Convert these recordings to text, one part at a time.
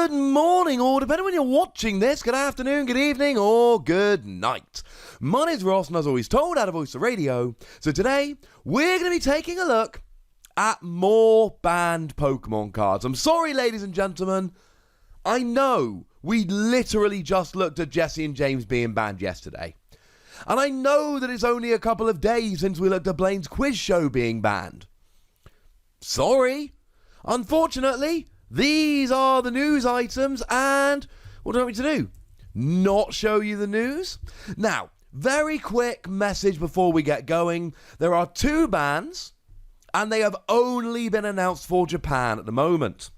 Good morning, or depending when you're watching this, good afternoon, good evening, or good night. My name's Ross, and as always told, out of Voice of Radio. So today, we're going to be taking a look at more banned Pokemon cards. I'm sorry, ladies and gentlemen. I know we literally just looked at Jesse and James being banned yesterday. And I know that it's only a couple of days since we looked at Blaine's quiz show being banned. Sorry. Unfortunately, these are the news items, and what do you want me to do? Not show you the news? Now, very quick message before we get going. There are 2 bans, and they have only been announced for Japan at the moment.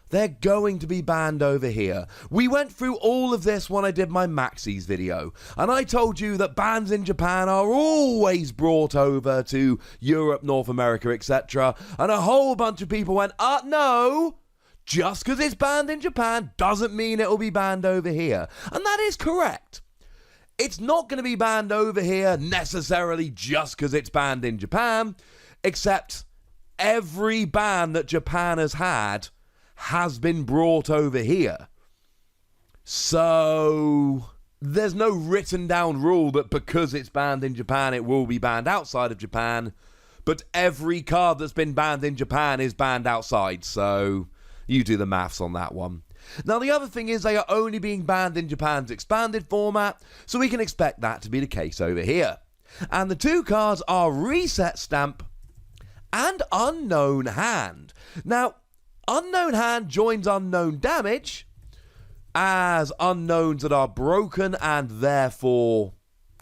They're going to be banned over here. We went through all of this when I did my Maxis video, and I told you that bans in Japan are always brought over to Europe, North America, etc. And a whole bunch of people went, no, just because it's banned in Japan doesn't mean it'll be banned over here. And that is correct. It's not going to be banned over here necessarily just because it's banned in Japan, except every ban that Japan has been brought over here. So there's no written down rule that because it's banned in Japan it will be banned outside of Japan, but every card that's been banned in Japan is banned outside, so you do the maths on that one. Now the other thing is they are only being banned in Japan's expanded format, so we can expect that to be the case over here. And the 2 cards are Reset Stamp and Unknown Hand. Now, Unknown Hand joins Unknown Damage as unknowns that are broken and therefore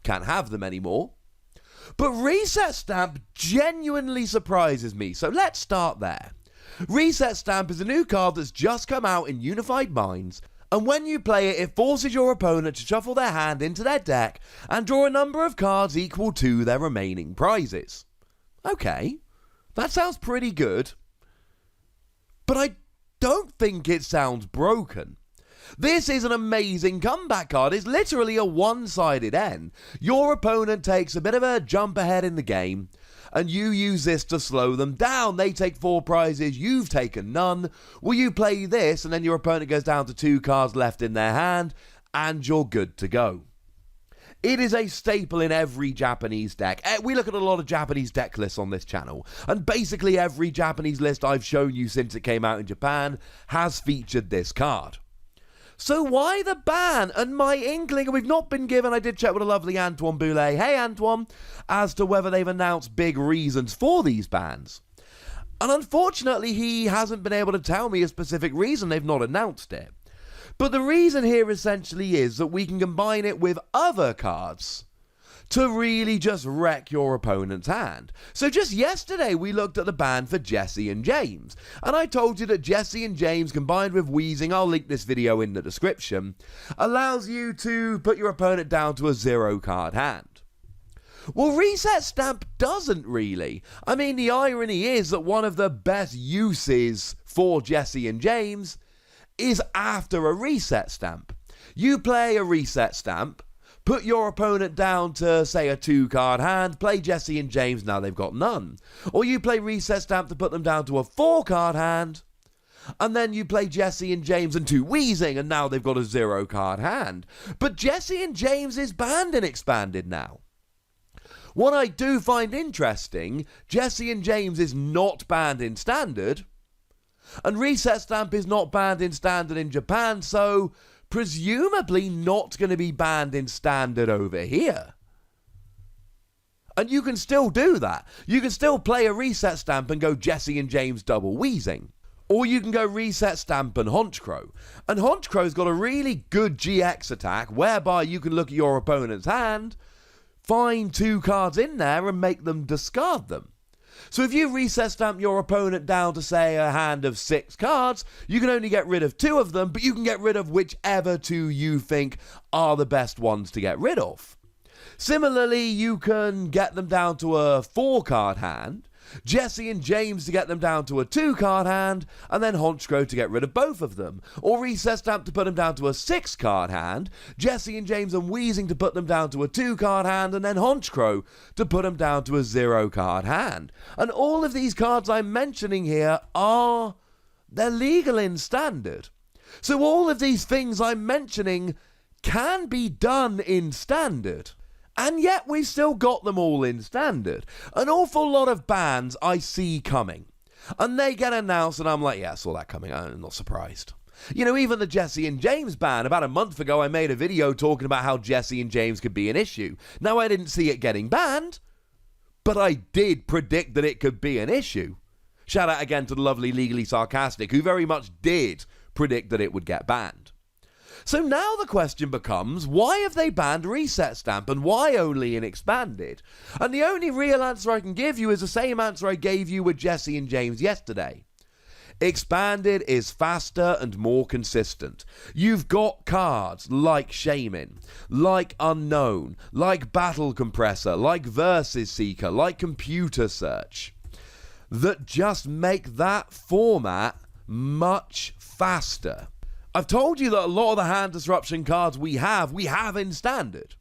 can't have them anymore. But Reset Stamp genuinely surprises me, so let's start there. Reset Stamp is a new card that's just come out in Unified Minds, and when you play it, it forces your opponent to shuffle their hand into their deck and draw a number of cards equal to their remaining prizes. Okay, that sounds pretty good. But I don't think it sounds broken. This is an amazing comeback card. It's literally a one-sided N. Your opponent takes a bit of a jump ahead in the game, and you use this to slow them down. They take 4 prizes, you've taken none. Well, you play this, and then your opponent goes down to 2 cards left in their hand, and you're good to go. It is a staple in every Japanese deck. We look at a lot of Japanese deck lists on this channel, and basically every Japanese list I've shown you since it came out in Japan has featured this card. So why the ban? And my inkling, and we've not been given, I did check with a lovely Antoine Boulet, hey Antoine, as to whether they've announced big reasons for these bans. And unfortunately, he hasn't been able to tell me a specific reason. They've not announced it. But the reason here essentially is that we can combine it with other cards to really just wreck your opponent's hand. So just yesterday we looked at the ban for Jesse and James, and I told you that Jesse and James combined with Wheezing, I'll link this video in the description, allows you to put your opponent down to a 0 card hand. Well, Reset Stamp doesn't really. I mean, the irony is that one of the best uses for Jesse and James is after a Reset Stamp. You play a Reset Stamp, put your opponent down to, say, a 2 card hand, play Jesse and James, now they've got none. Or you play Reset Stamp to put them down to a 4 card hand, and then you play Jesse and James and 2 Wheezing, and now they've got a 0 card hand. But Jesse and James is banned in Expanded now. What I do find interesting, Jesse and James is not banned in Standard, and Reset Stamp is not banned in Standard in Japan, so presumably not going to be banned in Standard over here. And you can still do that. You can still play a Reset Stamp and go Jesse and James double Wheezing. Or you can go Reset Stamp and Honchkrow. And Honchkrow's got a really good GX attack, whereby you can look at your opponent's hand, find 2 cards in there and make them discard them. So if you Reset Stamp your opponent down to, say, a hand of 6 cards, you can only get rid of 2 of them, but you can get rid of whichever 2 you think are the best ones to get rid of. Similarly, you can get them down to a 4 card hand, Jesse and James to get them down to a 2 card hand, and then Honchkrow to get rid of both of them. Or Reset Stamp to put them down to a 6 card hand, Jesse and James and Wheezing to put them down to a 2 card hand, and then Honchkrow to put them down to a 0 card hand. And all of these cards I'm mentioning here are they're legal in Standard. So all of these things I'm mentioning can be done in Standard. And yet we've still got them all in Standard. An awful lot of bans I see coming. And they get announced and I'm like, yeah, I saw that coming. I'm not surprised. You know, even the Jesse and James ban, about a month ago I made a video talking about how Jesse and James could be an issue. Now, I didn't see it getting banned, but I did predict that it could be an issue. Shout out again to the lovely Legally Sarcastic, who very much did predict that it would get banned. So now the question becomes, why have they banned Reset Stamp and why only in Expanded? And the only real answer I can give you is the same answer I gave you with Jesse and James yesterday. Expanded is faster and more consistent. You've got cards like Shaman, like Unown, like Battle Compressor, like Versus Seeker, like Computer Search, that just make that format much faster. I've told you that a lot of the hand disruption cards we have in Standard.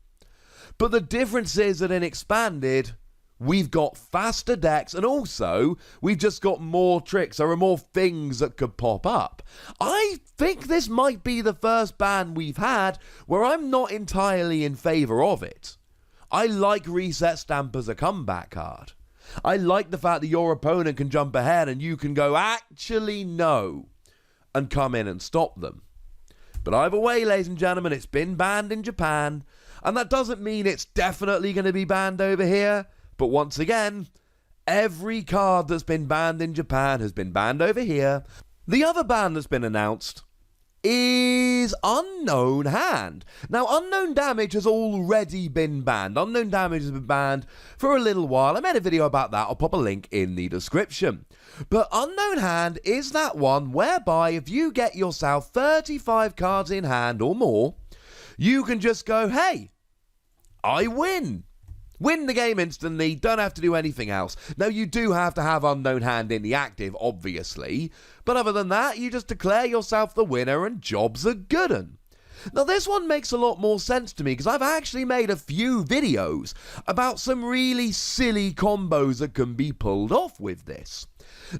But the difference is that in Expanded, we've got faster decks, and also we've just got more tricks. There are more things that could pop up. I think this might be the first ban we've had where I'm not entirely in favour of it. I like Reset Stamp as a comeback card. I like the fact that your opponent can jump ahead and you can go, actually no, and come in and stop them. But either way, ladies and gentlemen, it's been banned in Japan, and that doesn't mean it's definitely going to be banned over here. But once again, every card that's been banned in Japan has been banned over here. The other ban that's been announced is Unknown Hand. Now, Unknown Damage has already been banned. Unknown Damage has been banned for a little while. I made a video about that. I'll pop a link in the description. But Unknown Hand is that one whereby if you get yourself 35 cards in hand or more, you can just go, hey, I win. Win the game instantly, don't have to do anything else. Now, you do have to have Unknown Hand in the active, obviously, but other than that, you just declare yourself the winner and jobs are good 'un. Now, this one makes a lot more sense to me because I've actually made a few videos about some really silly combos that can be pulled off with this.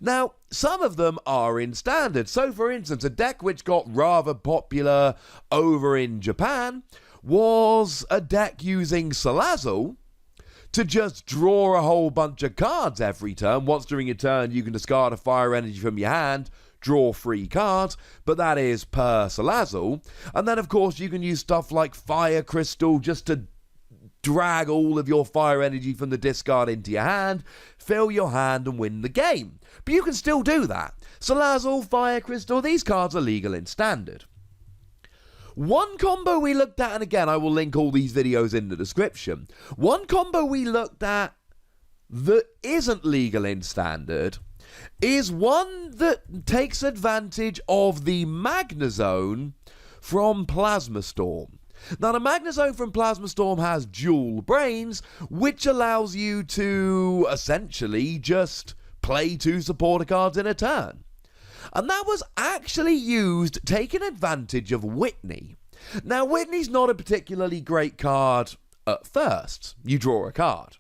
Now, some of them are in Standard. So, for instance, a deck which got rather popular over in Japan was a deck using Salazzle to just draw a whole bunch of cards every turn. Once during your turn, you can discard a fire energy from your hand, draw 3 cards, but that is per Salazzle. And then, of course, you can use stuff like Fire Crystal just to drag all of your fire energy from the discard into your hand, fill your hand, and win the game. But you can still do that. Salazzle, Fire Crystal, these cards are legal in Standard. One combo we looked at, and again, I will link all these videos in the description. One combo we looked at that isn't legal in Standard is one that takes advantage of the Magnezone from Plasma Storm. Now, the Magnezone from Plasma Storm has dual brains, which allows you to essentially just play 2 supporter cards in a turn. And that was actually used taking advantage of Whitney. Now, Whitney's not a particularly great card at first. You draw a card.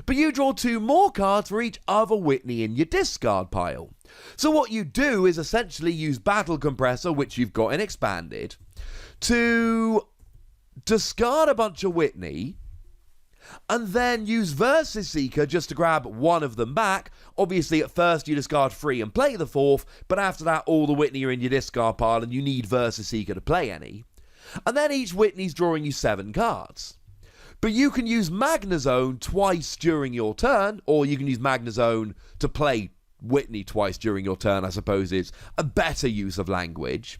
But you draw 2 more cards for each other Whitney in your discard pile. So what you do is essentially use Battle Compressor, which you've got in Expanded, to discard a bunch of Whitney, and then use Versus Seeker just to grab one of them back. Obviously, at first you discard 3 and play the 4th, but after that, all the Whitney are in your discard pile, and you need Versus Seeker to play any. And then each Whitney's drawing you 7 cards. But you can use Magnezone twice during your turn, or you can use Magnezone to play Whitney twice during your turn, I suppose is a better use of language.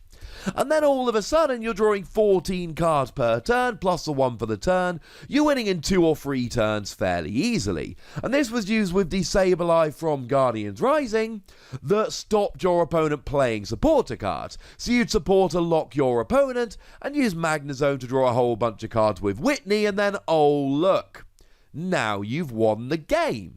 And then all of a sudden, you're drawing 14 cards per turn, plus a 1 for the turn. You're winning in 2 or 3 turns fairly easily. And this was used with the Sableye from Guardians Rising that stopped your opponent playing supporter cards. So you'd support or lock your opponent and use Magnezone to draw a whole bunch of cards with Whitney, and then, oh look, now you've won the game.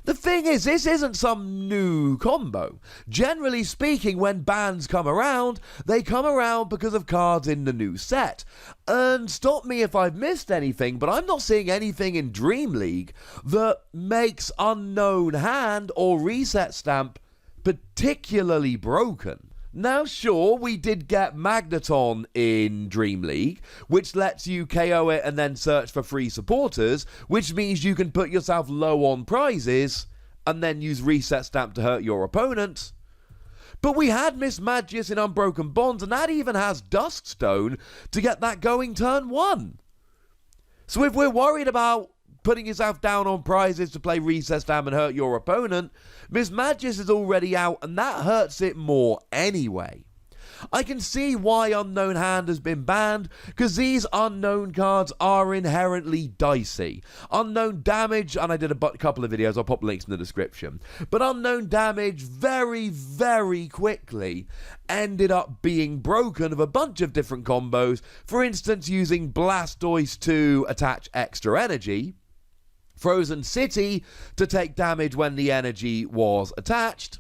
The thing is, this isn't some new combo. Generally speaking, when bans come around, they come around because of cards in the new set. And stop me if I've missed anything, but I'm not seeing anything in Dream League that makes Unknown Hand or Reset Stamp particularly broken. Now, sure, we did get Magnezone in Dream League, which lets you KO it and then search for free supporters, which means you can put yourself low on prizes and then use Reset Stamp to hurt your opponent. But we had Miss Magius in Unbroken Bonds, and that even has Duskstone to get that going turn 1. So if we're worried about putting yourself down on prizes to play Reset Stamp and hurt your opponent, Miss Magius is already out, and that hurts it more anyway. I can see why Unknown Hand has been banned, because these Unknown cards are inherently dicey. Unknown Damage, and I did a couple of videos, I'll pop links in the description, but Unknown Damage very, very quickly ended up being broken of a bunch of different combos. For instance, using Blastoise to attach extra energy, Frozen City to take damage when the energy was attached,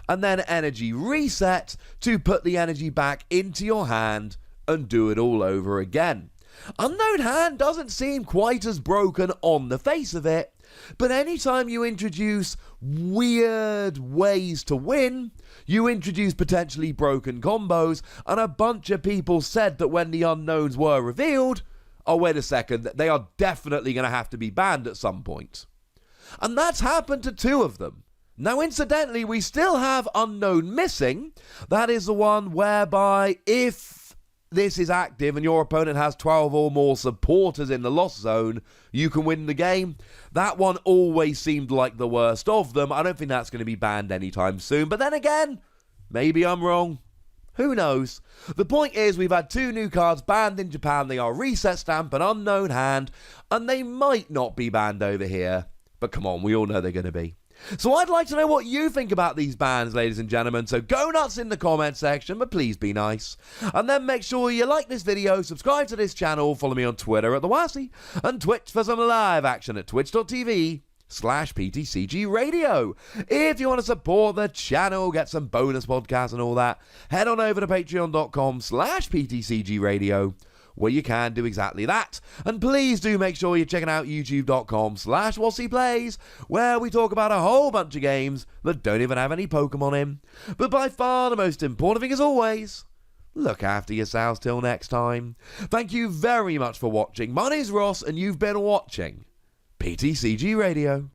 and then Energy Reset to put the energy back into your hand and do it all over again. Unknown Hand doesn't seem quite as broken on the face of it, but anytime you introduce weird ways to win, you introduce potentially broken combos, and a bunch of people said that when the unknowns were revealed, oh wait a second, they are definitely going to have to be banned at some point. And that's happened to 2 of them. Now, incidentally, we still have Unknown Missing. That is the one whereby if this is active and your opponent has 12 or more supporters in the loss zone, you can win the game. That one always seemed like the worst of them. I don't think that's going to be banned anytime soon. But then again, maybe I'm wrong. Who knows? The point is, we've had 2 new cards banned in Japan. They are Reset Stamp and Unknown Hand, and they might not be banned over here. But come on, we all know they're going to be. So I'd like to know what you think about these bans, ladies and gentlemen, so go nuts in the comment section, but please be nice. And then make sure you like this video, subscribe to this channel, follow me on Twitter at TheWassy, and Twitch for some live action at twitch.tv/PTCGRadio. If you want to support the channel, get some bonus podcasts and all that, head on over to patreon.com/PTCGRadio, where you can do exactly that. And please do make sure you're checking out youtube.com/WassyPlays, where we talk about a whole bunch of games that don't even have any Pokemon in. But by far the most important thing, as always, look after yourselves till next time. Thank you very much for watching. My name's Ross, and you've been watching PTCG Radio.